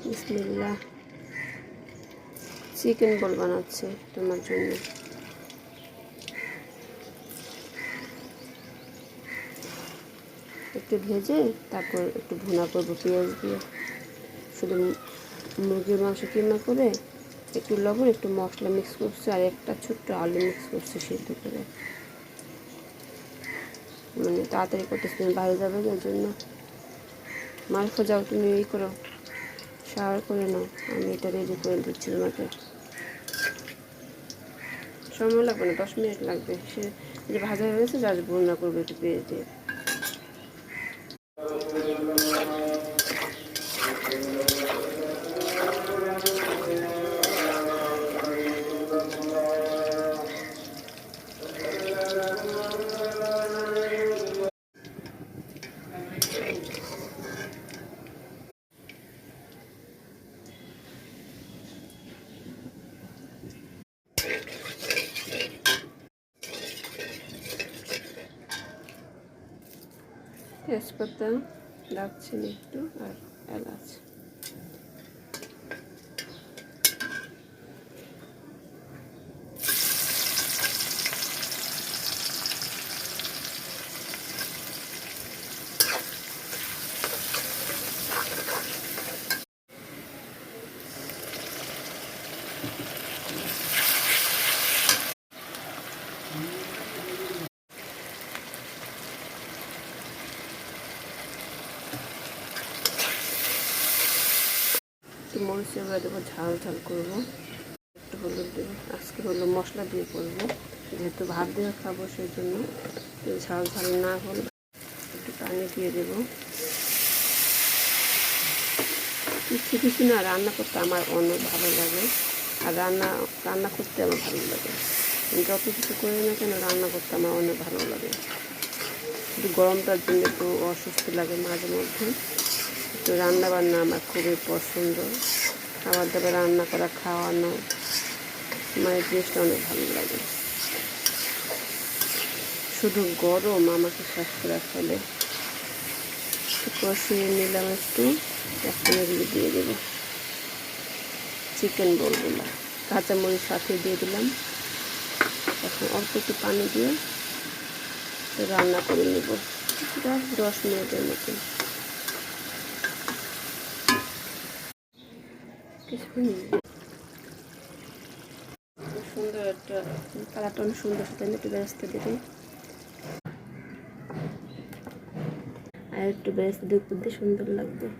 বিসমিল্লাহ। চিকেন বল বানাচ্ছে তোমার জন্য। একটু ভেজে তারপর একটু ভুনা করবো পেঁয়াজ দিয়ে। শুধু মুরগির মাংস কিমা করে একটু লবণ একটু মশলা মিক্স করছি আর একটা ছোট্ট আলু মিক্স করছি সিদ্ধ করে। মানে তাড়াতাড়ি করতেছি, বাইরে যাবে ওই জন্য। মারফো যাও, তুমি এই করো, শাওয়ার করে নাও, আমি এটা রেডি করে দিচ্ছি তোমাকে। সময় লাগবে না, 10 মিনিট লাগবে। সে যে ভাজা হয়ে গেছে জাস্ট ভুনা করবো একটু পেঁয়াজ দিয়ে। তেজপাতা, দারচিনি একটু আর এলাচ। একটু মরিচের গুঁড়া দেবো, ঝাল ঝাল করবো। একটু হলুদ দেবো, আজকে হলো মশলা দিয়ে করবো, যেহেতু ভাত দিয়ে খাবো সেই জন্য। ঝাল ঝাল না হলে একটু পানি দিয়ে দেবো। কিছু কিছু না রান্না করতে আমার অনেক ভালো লাগে, আর রান্না করতে আমার ভালো লাগে। যত কিছু করি না কেন রান্না করতে আমার অনেক ভালো লাগে। কিন্তু গরমটার জন্য একটু অস্বস্তি লাগে মাঝে মধ্যে। তো রান্না বান্না আমার খুবই পছন্দ। খাবার দাবার রান্না করা, খাওয়ানো, আমার এই জিনিসটা অনেক ভালো লাগে। শুধু গরম আমাকে শেষ করে ফেলে। কষিয়ে নিলাম একটু, এখন এগুলো দিয়ে দেবো চিকেন বলগুলো, কাঁচামরিচ সাথে দিয়ে দিলাম। এখন অল্প একটু পানি দিয়ে রান্না করে নেব 10 মিনিটের মতন। সুন্দর একটা কালারটা অনেক সুন্দর, সাথে একটু বেরেস্তা দিবি আর একটু বেরেস্তা দিয়ে সুন্দর লাগবে।